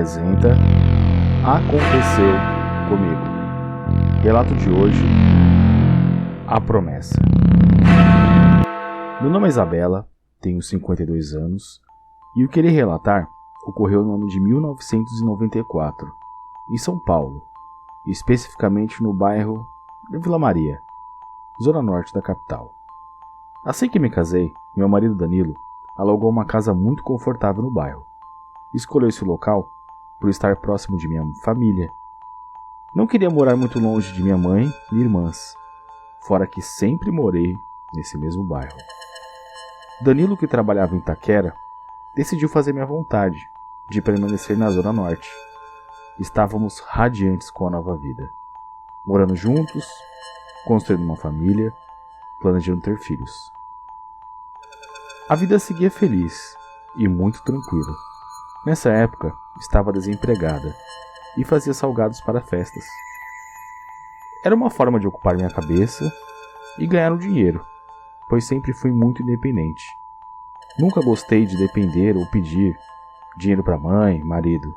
apresenta Aconteceu Comigo. Relato de hoje: A Promessa. Meu nome é Isabela, tenho 52 anos e o que irei relatar ocorreu no ano de 1994, em São Paulo, especificamente no bairro de Vila Maria, zona norte da capital. Assim que me casei, meu marido Danilo alugou uma casa muito confortável no bairro. Escolheu esse local por estar próximo de minha família. Não queria morar muito longe de minha mãe e irmãs, fora que sempre morei nesse mesmo bairro. Danilo, que trabalhava em Itaquera, decidiu fazer minha vontade de permanecer na Zona Norte. Estávamos radiantes com a nova vida, morando juntos, construindo uma família, planejando ter filhos. A vida seguia feliz e muito tranquila. Nessa época, estava desempregada e fazia salgados para festas. Era uma forma de ocupar minha cabeça e ganhar um dinheiro, pois sempre fui muito independente. Nunca gostei de depender ou pedir dinheiro para mãe, marido.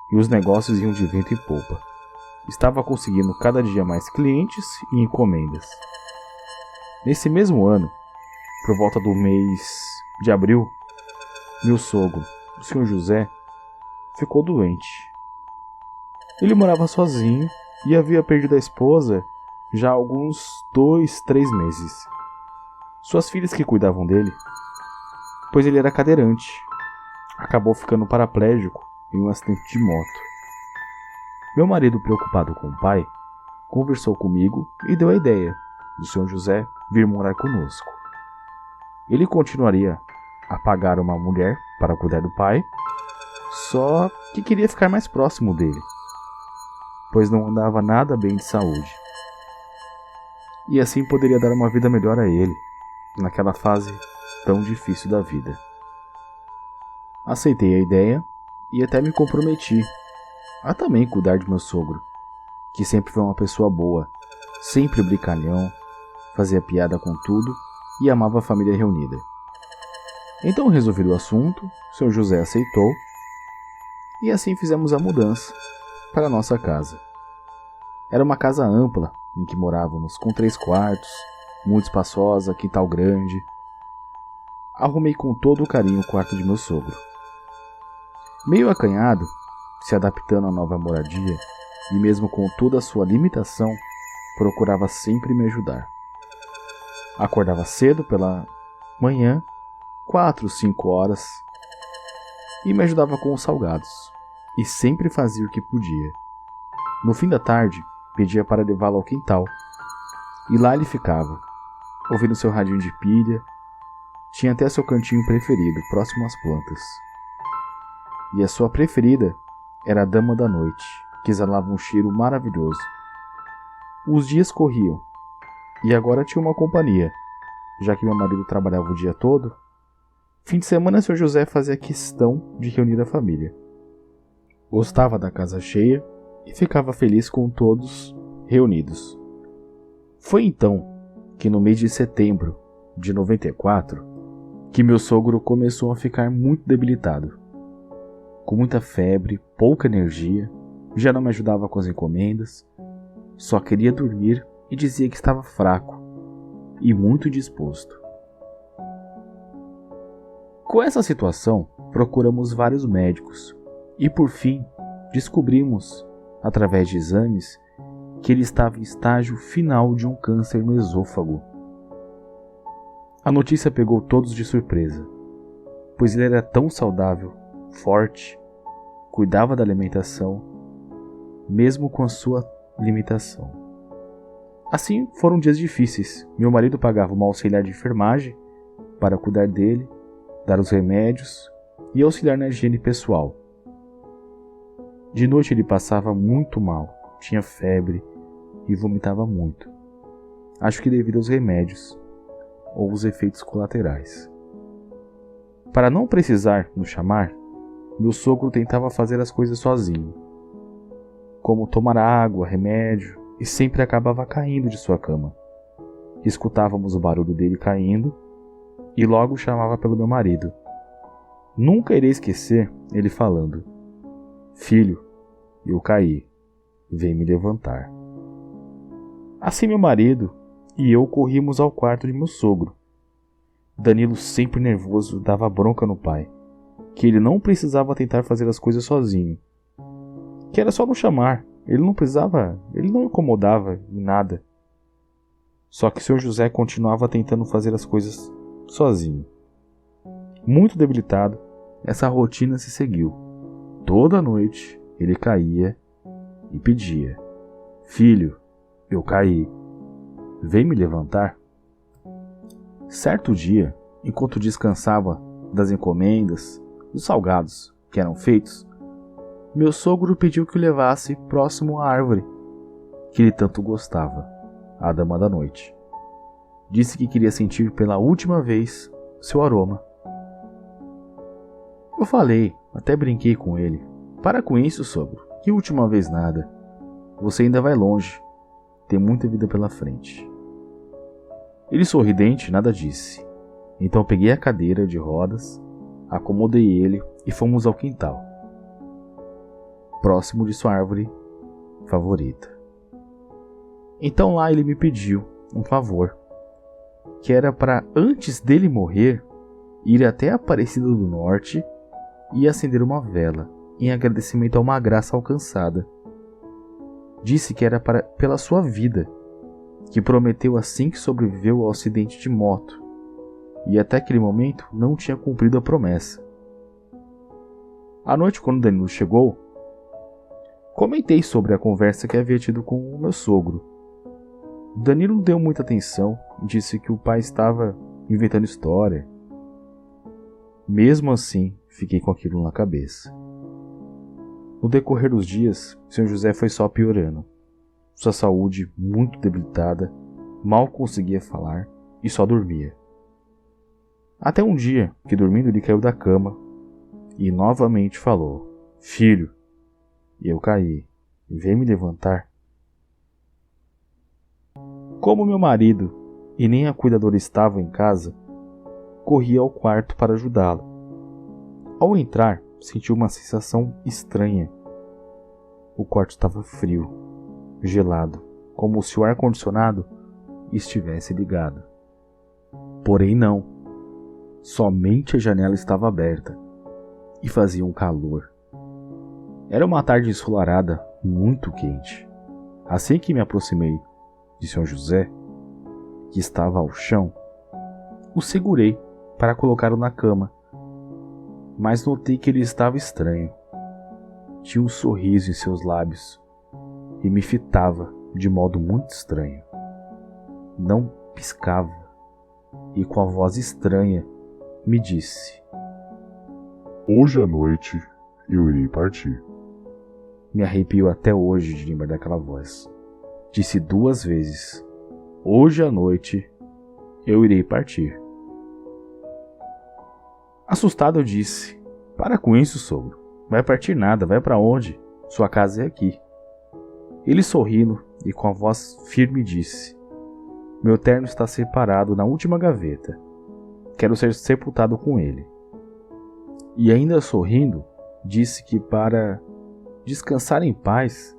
E os negócios iam de vento em popa. Estava conseguindo cada dia mais clientes e encomendas. Nesse mesmo ano, por volta do mês de abril, meu sogro, o Sr. José, ficou doente. Ele morava sozinho e havia perdido a esposa já há alguns 2-3 meses. Suas filhas que cuidavam dele, pois ele era cadeirante, acabou ficando paraplégico em um acidente de moto. Meu marido, preocupado com o pai, conversou comigo e deu a ideia do Sr. José vir morar conosco. Ele continuaria a pagar uma mulher para cuidar do pai, só que queria ficar mais próximo dele, pois não andava nada bem de saúde. E assim poderia dar uma vida melhor a ele, naquela fase tão difícil da vida. Aceitei a ideia e até me comprometi a também cuidar de meu sogro, que sempre foi uma pessoa boa, sempre brincalhão, fazia piada com tudo e amava a família reunida. Então, resolvido o assunto, o Sr. José aceitou e assim fizemos a mudança para a nossa casa. Era uma casa ampla em que morávamos, com 3 quartos, muito espaçosa, quintal grande. Arrumei com todo o carinho o quarto de meu sogro. Meio acanhado, se adaptando à nova moradia e mesmo com toda a sua limitação, procurava sempre me ajudar. Acordava cedo pela manhã, 4-5 horas, e me ajudava com os salgados, e sempre fazia o que podia. No fim da tarde, pedia para levá-lo ao quintal, e lá ele ficava, ouvindo seu radinho de pilha. Tinha até seu cantinho preferido, próximo às plantas. E a sua preferida era a dama da noite, que exalava um cheiro maravilhoso. Os dias corriam, e agora tinha uma companhia, já que meu marido trabalhava o dia todo. Fim de semana, seu José fazia questão de reunir a família. Gostava da casa cheia e ficava feliz com todos reunidos. Foi então que no mês de setembro de 94, que meu sogro começou a ficar muito debilitado. Com muita febre, pouca energia, já não me ajudava com as encomendas, só queria dormir e dizia que estava fraco e muito disposto. Com essa situação, procuramos vários médicos e, por fim, descobrimos, através de exames, que ele estava em estágio final de um câncer no esôfago. A notícia pegou todos de surpresa, pois ele era tão saudável, forte, cuidava da alimentação, mesmo com a sua limitação. Assim, foram dias difíceis. Meu marido pagava uma auxiliar de enfermagem para cuidar dele, dar os remédios e auxiliar na higiene pessoal. De noite ele passava muito mal, tinha febre e vomitava muito. Acho que devido aos remédios ou os efeitos colaterais. Para não precisar nos chamar, meu sogro tentava fazer as coisas sozinho, como tomar água, remédio, e sempre acabava caindo de sua cama. Escutávamos o barulho dele caindo e logo chamava pelo meu marido. Nunca irei esquecer ele falando: Filho, eu caí, vem me levantar. Assim meu marido e eu corrimos ao quarto de meu sogro. Danilo, sempre nervoso, dava bronca no pai, que ele não precisava tentar fazer as coisas sozinho, que era só não chamar, ele não incomodava em nada. Só que o Sr. José continuava tentando fazer as coisas sozinho. Muito debilitado, essa rotina se seguiu. Toda noite ele caía e pedia: Filho, eu caí, vem me levantar. Certo dia, enquanto descansava das encomendas, dos salgados que eram feitos, meu sogro pediu que o levasse próximo à árvore que ele tanto gostava, a dama da noite. Disse que queria sentir pela última vez seu aroma. Eu falei, até brinquei com ele: para com isso, sogro, que última vez nada. Você ainda vai longe, tem muita vida pela frente. Ele, sorridente, nada disse. Então peguei a cadeira de rodas, acomodei ele e fomos ao quintal, próximo de sua árvore favorita. Então lá ele me pediu um favor, que era para, antes dele morrer, ir até a Aparecida do Norte e acender uma vela em agradecimento a uma graça alcançada. Disse que era pela sua vida, que prometeu assim que sobreviveu ao acidente de moto, e até aquele momento não tinha cumprido a promessa. À noite, quando Danilo chegou, comentei sobre a conversa que havia tido com o meu sogro. Danilo não deu muita atenção e disse que o pai estava inventando história. Mesmo assim, fiquei com aquilo na cabeça. No decorrer dos dias, o Sr. José foi só piorando. Sua saúde, muito debilitada, mal conseguia falar e só dormia. Até um dia que, dormindo, ele caiu da cama e novamente falou: Filho, eu caí, vem me levantar. Como meu marido e nem a cuidadora estavam em casa, corri ao quarto para ajudá-lo. Ao entrar, senti uma sensação estranha. O quarto estava frio, gelado, como se o ar-condicionado estivesse ligado. Porém não, somente a janela estava aberta e fazia um calor. Era uma tarde ensolarada, muito quente. Assim que me aproximei de Sr. José, que estava ao chão, o segurei para colocá-lo na cama, mas notei que ele estava estranho. Tinha um sorriso em seus lábios e me fitava de modo muito estranho. Não piscava e, com a voz estranha, me disse: Hoje à noite eu irei partir. Me arrepio até hoje de lembrar daquela voz. Disse 2 vezes: Hoje à noite eu irei partir. Assustado, eu disse: Para com isso, sogro. Vai partir nada, vai para onde? Sua casa é aqui. Ele, sorrindo e com a voz firme, disse: Meu terno está separado na última gaveta. Quero ser sepultado com ele. E ainda sorrindo, disse que para descansar em paz,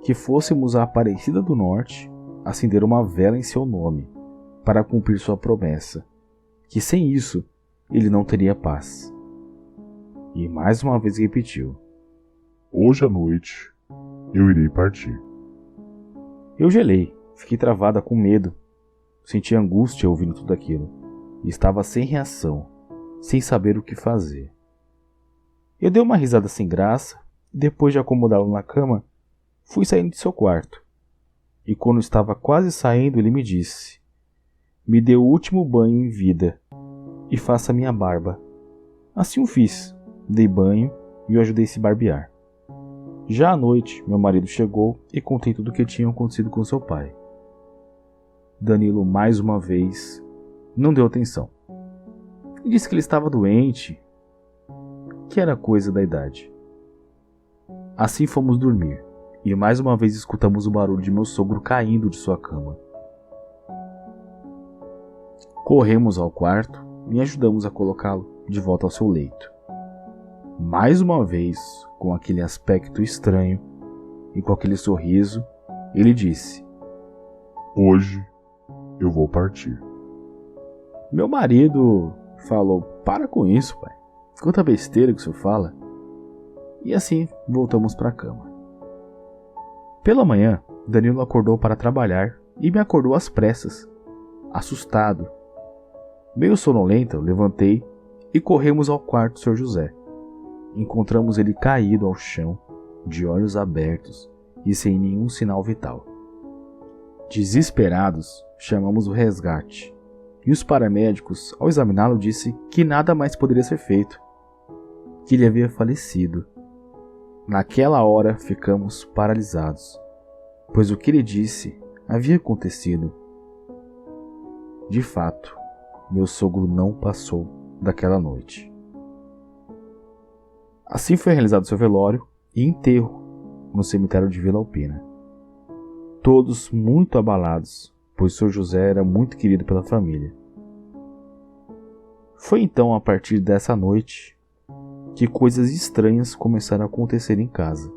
que fôssemos à Aparecida do Norte acender uma vela em seu nome, para cumprir sua promessa, que sem isso ele não teria paz. E mais uma vez repetiu: Hoje à noite eu irei partir. Eu gelei, fiquei travada com medo, senti angústia ouvindo tudo aquilo, e estava sem reação, sem saber o que fazer. Eu dei uma risada sem graça, e depois de acomodá-lo na cama, fui saindo de seu quarto. E quando estava quase saindo, ele me disse: Me dê o último banho em vida e faça minha barba. Assim o fiz, dei banho e o ajudei a se barbear. Já à noite, meu marido chegou e contei tudo o que tinha acontecido com seu pai. Danilo, mais uma vez, não deu atenção. E disse que ele estava doente, que era coisa da idade. Assim fomos dormir, e mais uma vez escutamos o barulho de meu sogro caindo de sua cama. Corremos ao quarto e ajudamos a colocá-lo de volta ao seu leito. Mais uma vez, com aquele aspecto estranho e com aquele sorriso, ele disse: Hoje eu vou partir. Meu marido falou: Para com isso, pai. Quanta besteira que o senhor fala. E assim voltamos para a cama. Pela manhã, Danilo acordou para trabalhar e me acordou às pressas, assustado. Meio sonolento, eu levantei e corremos ao quarto do Sr. José. Encontramos ele caído ao chão, de olhos abertos e sem nenhum sinal vital. Desesperados, chamamos o resgate, e os paramédicos, ao examiná-lo, disse que nada mais poderia ser feito, que ele havia falecido. Naquela hora ficamos paralisados, pois o que ele disse havia acontecido. De fato, meu sogro não passou daquela noite. Assim foi realizado seu velório e enterro no cemitério de Vila Alpina. Todos muito abalados, pois Sr. José era muito querido pela família. Foi então a partir dessa noite que coisas estranhas começaram a acontecer em casa.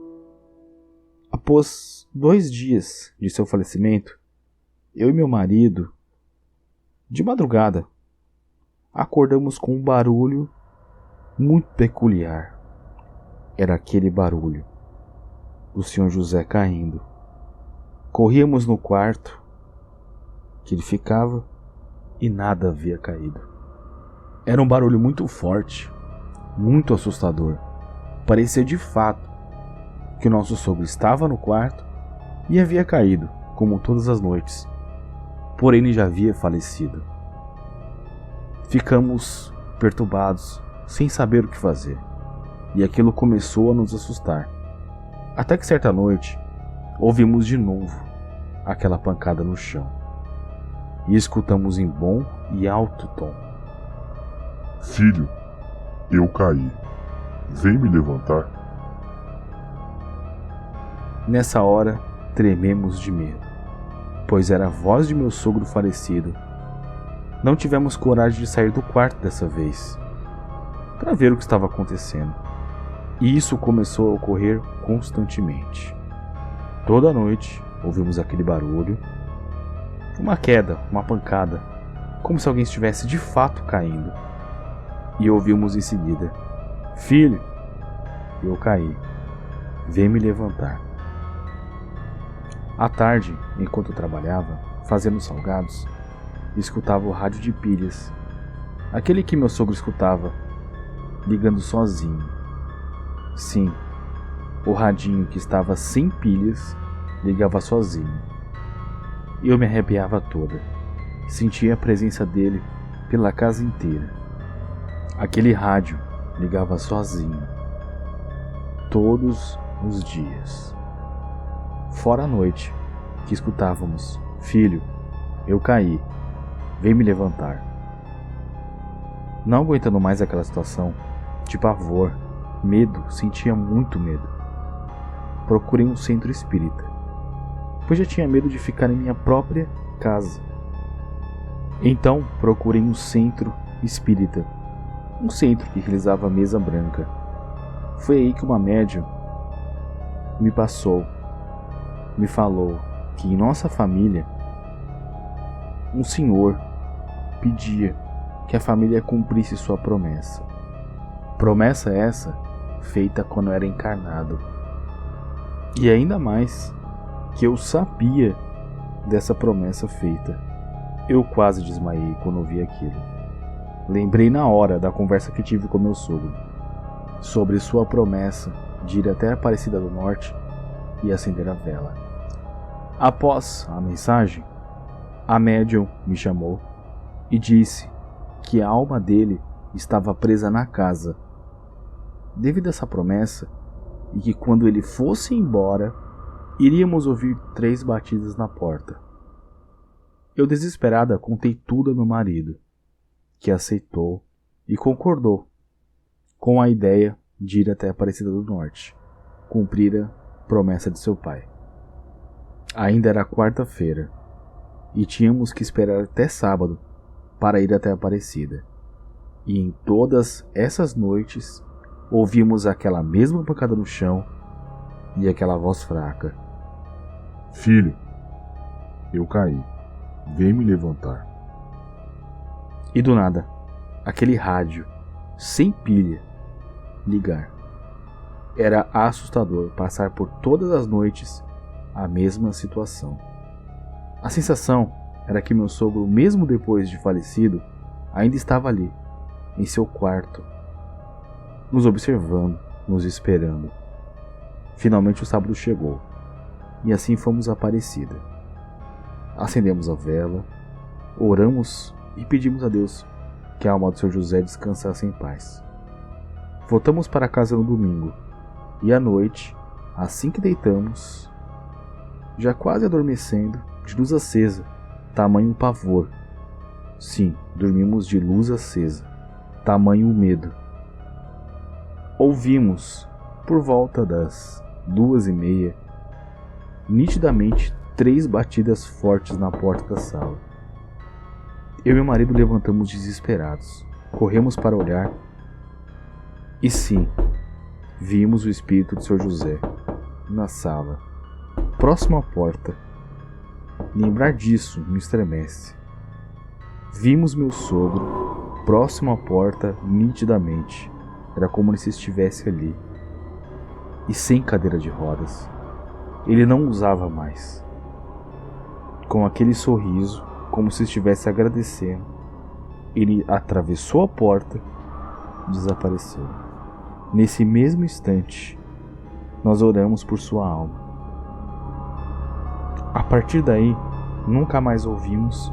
Após 2 dias de seu falecimento, eu e meu marido, de madrugada, acordamos com um barulho muito peculiar. Era aquele barulho do Sr. José caindo. Corríamos no quarto que ele ficava e nada havia caído. Era um barulho muito forte, muito assustador. Parecia de fato que o nosso sogro estava no quarto e havia caído, como todas as noites. Porém, ele já havia falecido. Ficamos perturbados, sem saber o que fazer, e aquilo começou a nos assustar. Até que certa noite, ouvimos de novo aquela pancada no chão, e escutamos em bom e alto tom: Filho, eu caí. Vem me levantar. Nessa hora, trememos de medo, pois era a voz de meu sogro falecido. Não tivemos coragem de sair do quarto dessa vez, para ver o que estava acontecendo. E isso começou a ocorrer constantemente. Toda noite, ouvimos aquele barulho, uma queda, uma pancada, como se alguém estivesse de fato caindo. E ouvimos em seguida: Filho, eu caí. Vem me levantar. À tarde, enquanto eu trabalhava, fazendo salgados, escutava o rádio de pilhas, aquele que meu sogro escutava, ligando sozinho. Sim, o radinho que estava sem pilhas ligava sozinho. Eu me arrepiava toda. Sentia a presença dele pela casa inteira. Aquele rádio ligava sozinho, todos os dias. Fora a noite, que escutávamos: Filho, eu caí, vem me levantar. Não aguentando mais aquela situação, de pavor, medo, sentia muito medo. Procurei um centro espírita, pois já tinha medo de ficar em minha própria casa. Então procurei um centro espírita, um centro que realizava mesa branca. Foi aí que uma médium me falou que em nossa família um senhor pedia que a família cumprisse sua promessa. Promessa essa feita quando era encarnado. E ainda mais que eu sabia dessa promessa feita. Eu quase desmaiei quando ouvi aquilo. Lembrei na hora da conversa que tive com meu sogro sobre sua promessa de ir até a Aparecida do Norte e acender a vela. Após a mensagem, a médium me chamou e disse que a alma dele estava presa na casa devido a essa promessa, e que quando ele fosse embora, iríamos ouvir 3 batidas na porta. Eu, desesperada, contei tudo a meu marido, que aceitou e concordou com a ideia de ir até a Aparecida do Norte, cumprir a promessa de seu pai. Ainda era quarta-feira, e tínhamos que esperar até sábado para ir até a Aparecida. E em todas essas noites, ouvimos aquela mesma pancada no chão e aquela voz fraca. Filho, eu caí. Vem me levantar. E do nada, aquele rádio, sem pilha, ligar. Era assustador passar por todas as noites a mesma situação. A sensação era que meu sogro, mesmo depois de falecido, ainda estava ali, em seu quarto, nos observando, nos esperando. Finalmente o sábado chegou, e assim fomos à Aparecida. Acendemos a vela, oramos e pedimos a Deus que a alma do Sr. José descansasse em paz. Voltamos para casa no domingo, e à noite, assim que deitamos, já quase adormecendo, de luz acesa, tamanho pavor. Sim, dormimos de luz acesa, tamanho medo. Ouvimos, por volta das 2:30, nitidamente 3 batidas fortes na porta da sala. Eu e meu marido levantamos desesperados, corremos para olhar e sim, vimos o espírito do Sr. José na sala, próximo à porta. Lembrar disso me estremece. Vimos meu sogro próximo à porta nitidamente. Era como se estivesse ali. E sem cadeira de rodas. Ele não usava mais. Com aquele sorriso, como se estivesse agradecendo, ele atravessou a porta e desapareceu. Nesse mesmo instante, nós oramos por sua alma. A partir daí, nunca mais ouvimos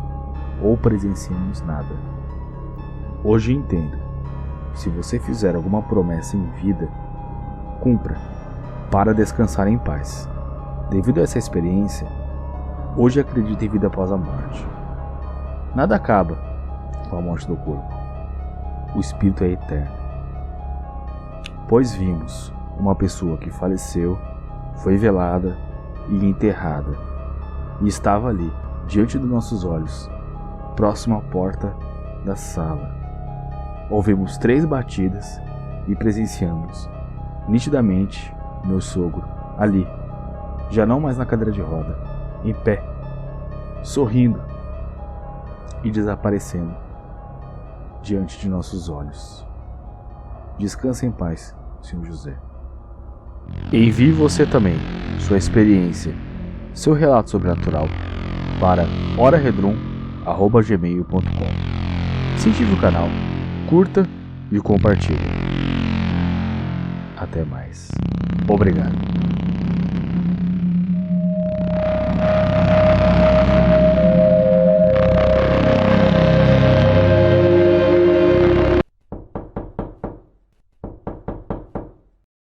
ou presenciamos nada. Hoje entendo, se você fizer alguma promessa em vida, cumpra, para descansar em paz. Devido a essa experiência, hoje acredito em vida após a morte. Nada acaba com a morte do corpo. O espírito é eterno. Pois vimos uma pessoa que faleceu, foi velada e enterrada, e estava ali, diante dos nossos olhos, próximo à porta da sala. Ouvimos 3 batidas e presenciamos, nitidamente, meu sogro, ali, já não mais na cadeira de roda, em pé, sorrindo e desaparecendo diante de nossos olhos. Descanse em paz, Sr. José. Envie você também sua experiência, seu relato sobrenatural para oraredrum@gmail.com. Se inscreva no canal, curta e compartilhe. Até mais. Obrigado.